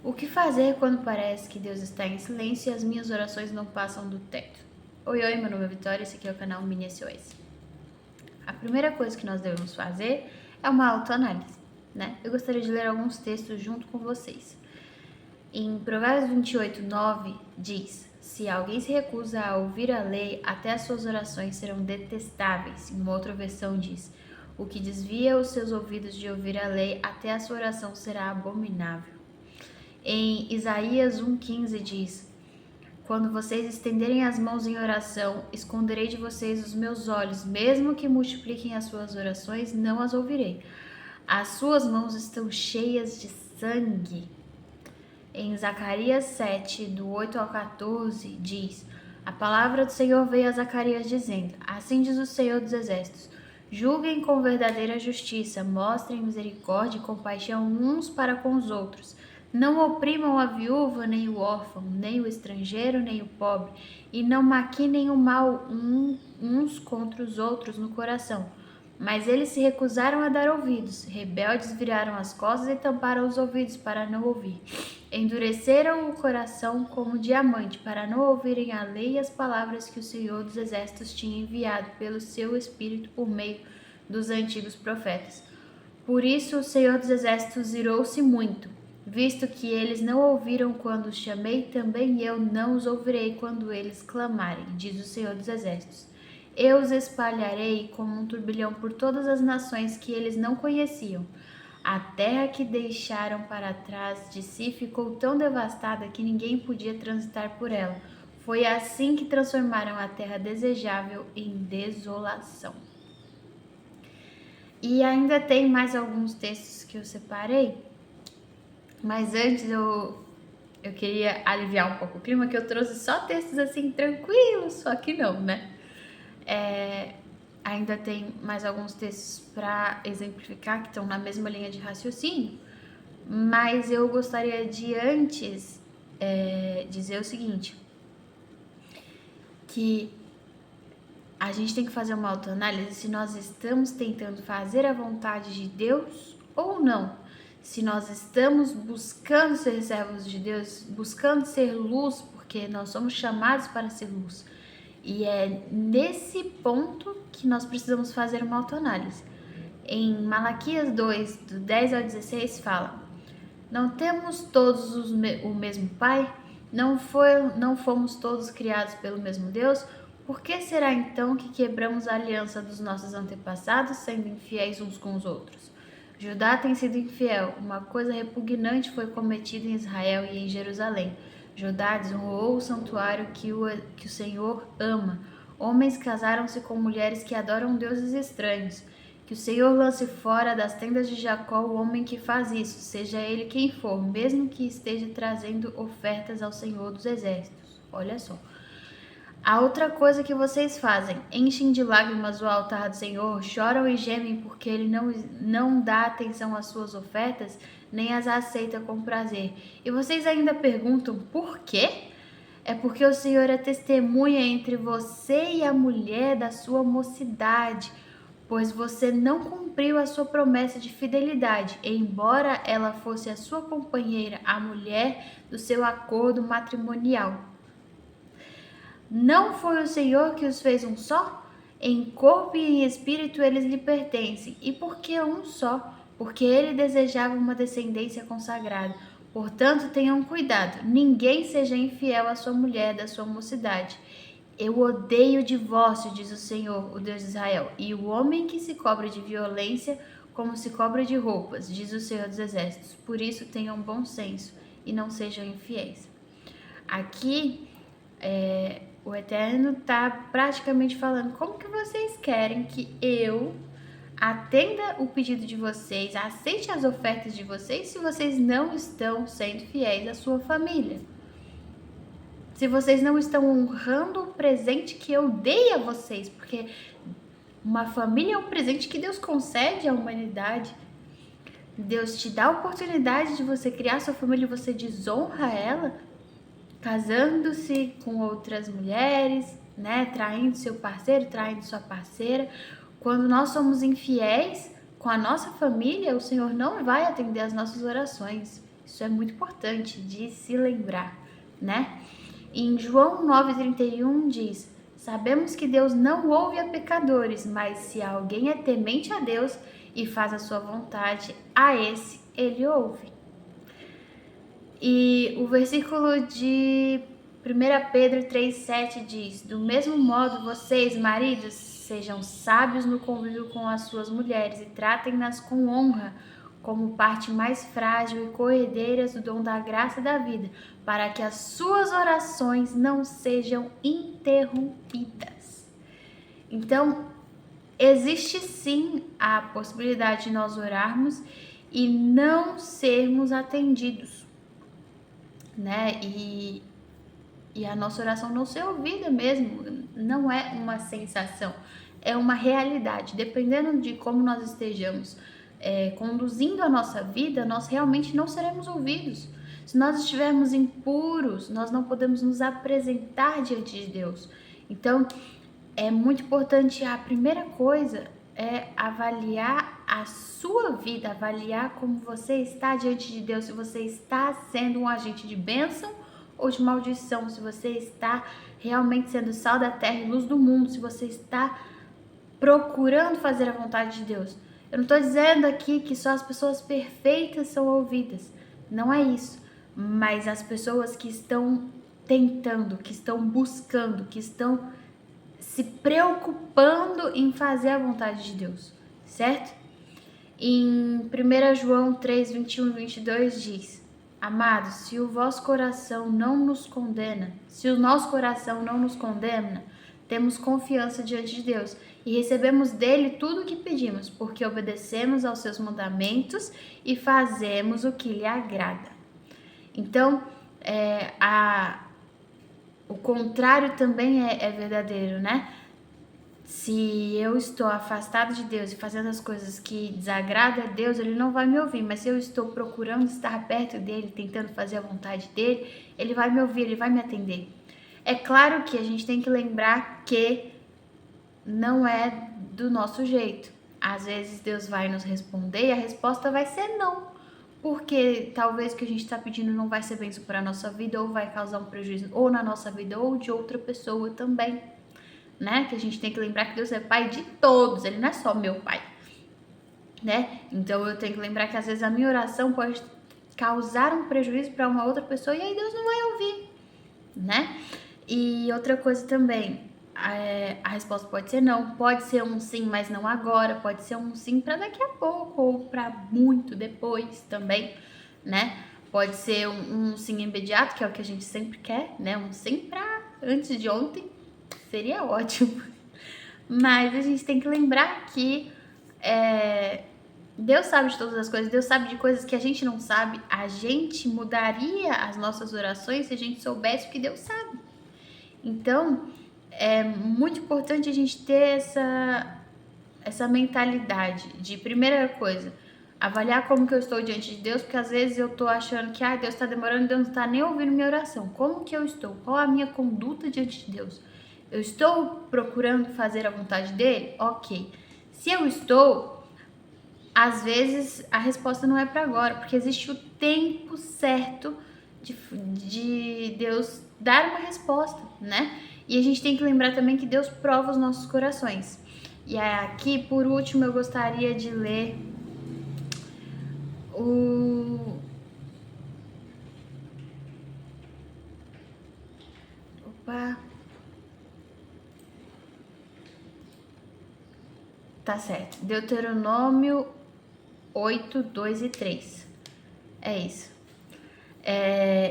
O que fazer quando parece que Deus está em silêncio e as minhas orações não passam do teto? Oi, meu nome é Vitória e esse aqui é o canal Mini SOS. A primeira coisa que nós devemos fazer é uma autoanálise, né? Eu gostaria de ler alguns textos junto com vocês. Em Provérbios 28:9 diz: se alguém se recusa a ouvir a lei, até as suas orações serão detestáveis. Em uma outra versão diz: o que desvia os seus ouvidos de ouvir a lei, até a sua oração será abominável. Em Isaías 1:15 diz: quando vocês estenderem as mãos em oração, esconderei de vocês os meus olhos, mesmo que multipliquem as suas orações, não as ouvirei. As suas mãos estão cheias de sangue. Em Zacarias 7, do 8 ao 14, diz: a palavra do Senhor veio a Zacarias dizendo: assim diz o Senhor dos Exércitos: julguem com verdadeira justiça, mostrem misericórdia e compaixão uns para com os outros. Não oprimam a viúva, nem o órfão, nem o estrangeiro, nem o pobre, e não maquinem o mal uns contra os outros no coração. Mas eles se recusaram a dar ouvidos, rebeldes viraram as costas e tamparam os ouvidos para não ouvir. Endureceram o coração como diamante, para não ouvirem a lei e as palavras que o Senhor dos Exércitos tinha enviado pelo seu Espírito por meio dos antigos profetas. Por isso o Senhor dos Exércitos irou-se muito, visto que eles não ouviram quando os chamei, também eu não os ouvirei quando eles clamarem, diz o Senhor dos Exércitos. Eu os espalharei como um turbilhão por todas as nações que eles não conheciam. A terra que deixaram para trás de si ficou tão devastada que ninguém podia transitar por ela. Foi assim que transformaram a terra desejável em desolação. E ainda tem mais alguns textos que eu separei, mas antes eu queria aliviar um pouco o clima, que eu trouxe só textos assim tranquilos, só que não, né? Ainda tem mais alguns textos para exemplificar que estão na mesma linha de raciocínio, mas eu gostaria de antes dizer o seguinte, que a gente tem que fazer uma autoanálise se nós estamos tentando fazer a vontade de Deus ou não. Se nós estamos buscando ser servos de Deus, buscando ser luz, porque nós somos chamados para ser luz. E é nesse ponto que nós precisamos fazer uma autoanálise. Em Malaquias 2, do 10 ao 16, fala: não temos todos o mesmo Pai? Não fomos todos criados pelo mesmo Deus? Por que será então que quebramos a aliança dos nossos antepassados, sendo infiéis uns com os outros? Judá tem sido infiel. Uma coisa repugnante foi cometida em Israel e em Jerusalém. Judá desonrou o santuário que o Senhor ama. Homens casaram-se com mulheres que adoram deuses estranhos. Que o Senhor lance fora das tendas de Jacó o homem que faz isso, seja ele quem for, mesmo que esteja trazendo ofertas ao Senhor dos Exércitos. Olha só. A outra coisa que vocês fazem: enchem de lágrimas o altar do Senhor, choram e gemem porque ele não dá atenção às suas ofertas, nem as aceita com prazer. E vocês ainda perguntam por quê? É porque o Senhor é testemunha entre você e a mulher da sua mocidade, pois você não cumpriu a sua promessa de fidelidade, embora ela fosse a sua companheira, a mulher do seu acordo matrimonial. Não foi o Senhor que os fez um só? Em corpo e em espírito eles lhe pertencem. E por que um só? Porque ele desejava uma descendência consagrada. Portanto, tenham cuidado, ninguém seja infiel à sua mulher da sua mocidade. Eu odeio o divórcio, diz o Senhor, o Deus de Israel, e o homem que se cobre de violência como se cobre de roupas, diz o Senhor dos Exércitos. Por isso, tenham bom senso e não sejam infiéis. Aqui, o Eterno está praticamente falando: como que vocês querem que eu atenda o pedido de vocês, aceite as ofertas de vocês, se vocês não estão sendo fiéis à sua família? Se vocês não estão honrando o presente que eu dei a vocês, porque uma família é um presente que Deus concede à humanidade. Deus te dá a oportunidade de você criar sua família e você desonra ela, casando-se com outras mulheres, né? Traindo seu parceiro, traindo sua parceira. Quando nós somos infiéis com a nossa família, o Senhor não vai atender as nossas orações. Isso é muito importante de se lembrar, né? Em João 9,31 diz: sabemos que Deus não ouve a pecadores, mas se alguém é temente a Deus e faz a sua vontade, a esse ele ouve. E o versículo de 1 Pedro 3,7 diz: do mesmo modo, vocês, maridos, sejam sábios no convívio com as suas mulheres e tratem-nas com honra, como parte mais frágil e coerdeiras do dom da graça da vida, para que as suas orações não sejam interrompidas. Então, existe sim a possibilidade de nós orarmos e não sermos atendidos, né? E a nossa oração não ser ouvida mesmo, não é uma sensação, é uma realidade. Dependendo de como nós estejamos conduzindo a nossa vida, nós realmente não seremos ouvidos. Se nós estivermos impuros, nós não podemos nos apresentar diante de Deus. Então, é muito importante, a primeira coisa é avaliar a sua vida, avaliar como você está diante de Deus, se você está sendo um agente de bênção ou de maldição, se você está realmente sendo sal da terra e luz do mundo, se você está procurando fazer a vontade de Deus. Eu não estou dizendo aqui que só as pessoas perfeitas são ouvidas, não é isso, mas as pessoas que estão tentando, que estão buscando, que estão se preocupando em fazer a vontade de Deus, certo? Em 1 João 3, 21 e 22 diz: amados, se o vosso coração não nos condena, se o nosso coração não nos condena, temos confiança diante de Deus e recebemos dele tudo o que pedimos, porque obedecemos aos seus mandamentos e fazemos o que lhe agrada. Então, o contrário também é verdadeiro, né? Se eu estou afastado de Deus e fazendo as coisas que desagradam a Deus, ele não vai me ouvir. Mas se eu estou procurando estar perto dele, tentando fazer a vontade dele, ele vai me ouvir, ele vai me atender. É claro que a gente tem que lembrar que não é do nosso jeito. Às vezes Deus vai nos responder e a resposta vai ser não. Porque talvez o que a gente está pedindo não vai ser bênção para a nossa vida, ou vai causar um prejuízo ou na nossa vida ou de outra pessoa também, né? Que a gente tem que lembrar que Deus é pai de todos, ele não é só meu pai, né? Então eu tenho que lembrar que às vezes a minha oração pode causar um prejuízo para uma outra pessoa e aí Deus não vai ouvir, né? E outra coisa também, a resposta pode ser não, pode ser um sim, mas não agora, pode ser um sim para daqui a pouco ou para muito depois também, né? Pode ser um sim imediato, que é o que a gente sempre quer, né? Um sim para antes de ontem, seria ótimo. Mas a gente tem que lembrar que Deus sabe de todas as coisas, Deus sabe de coisas que a gente não sabe. A gente mudaria as nossas orações se a gente soubesse o que Deus sabe. Então, é muito importante a gente ter essa mentalidade de, primeira coisa, avaliar como que eu estou diante de Deus, porque às vezes eu estou achando que Deus está demorando, Deus não está nem ouvindo minha oração. Como que eu estou? Qual a minha conduta diante de Deus? Eu estou procurando fazer a vontade dele? Ok. Se eu estou, às vezes a resposta não é para agora, porque existe o tempo certo de Deus dar uma resposta, né? E a gente tem que lembrar também que Deus prova os nossos corações. E aqui, por último, eu gostaria de ler Tá certo. Deuteronômio 8, 2 e 3. É isso.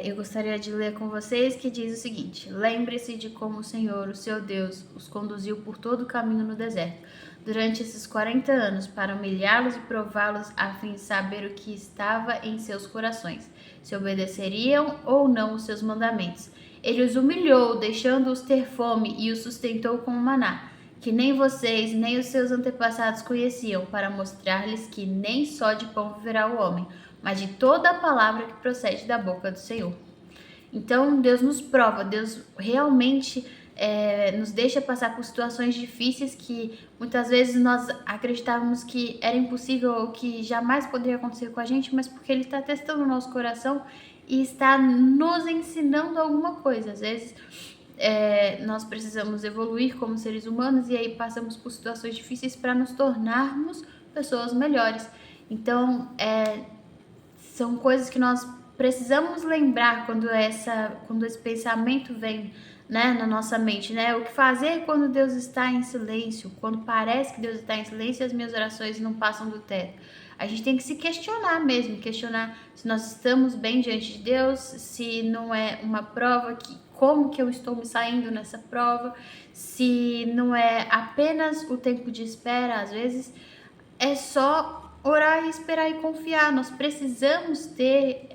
Eu gostaria de ler com vocês, que diz o seguinte: lembre-se de como o Senhor, o seu Deus, os conduziu por todo o caminho no deserto, durante esses 40 anos, para humilhá-los e prová-los, a fim de saber o que estava em seus corações, se obedeceriam ou não os seus mandamentos. Ele os humilhou, deixando-os ter fome, e os sustentou com o maná, que nem vocês, nem os seus antepassados conheciam, para mostrar-lhes que nem só de pão viverá o homem, mas de toda a palavra que procede da boca do Senhor. Então, Deus nos prova, Deus realmente nos deixa passar por situações difíceis que muitas vezes nós acreditávamos que era impossível ou que jamais poderia acontecer com a gente, mas porque Ele está testando o nosso coração e está nos ensinando alguma coisa. Às vezes nós precisamos evoluir como seres humanos e aí passamos por situações difíceis para nos tornarmos pessoas melhores. Então, são coisas que nós precisamos lembrar quando esse pensamento vem, né, na nossa mente, né? O que fazer quando Deus está em silêncio, quando parece que Deus está em silêncio e as minhas orações não passam do teto. A gente tem que se questionar mesmo, questionar se nós estamos bem diante de Deus, se não é uma prova, como que eu estou me saindo nessa prova, se não é apenas o tempo de espera, às vezes é só orar e esperar e confiar. Nós precisamos ter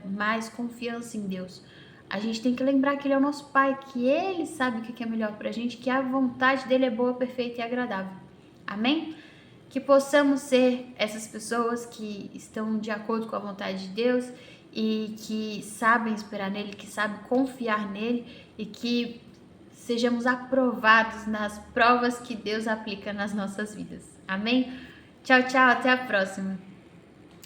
mais confiança em Deus. A gente tem que lembrar que Ele é o nosso Pai, que Ele sabe o que é melhor pra gente, que a vontade dEle é boa, perfeita e agradável. Amém? Que possamos ser essas pessoas que estão de acordo com a vontade de Deus e que sabem esperar nele, que sabem confiar nele e que sejamos aprovados nas provas que Deus aplica nas nossas vidas. Amém? Tchau, tchau, até a próxima.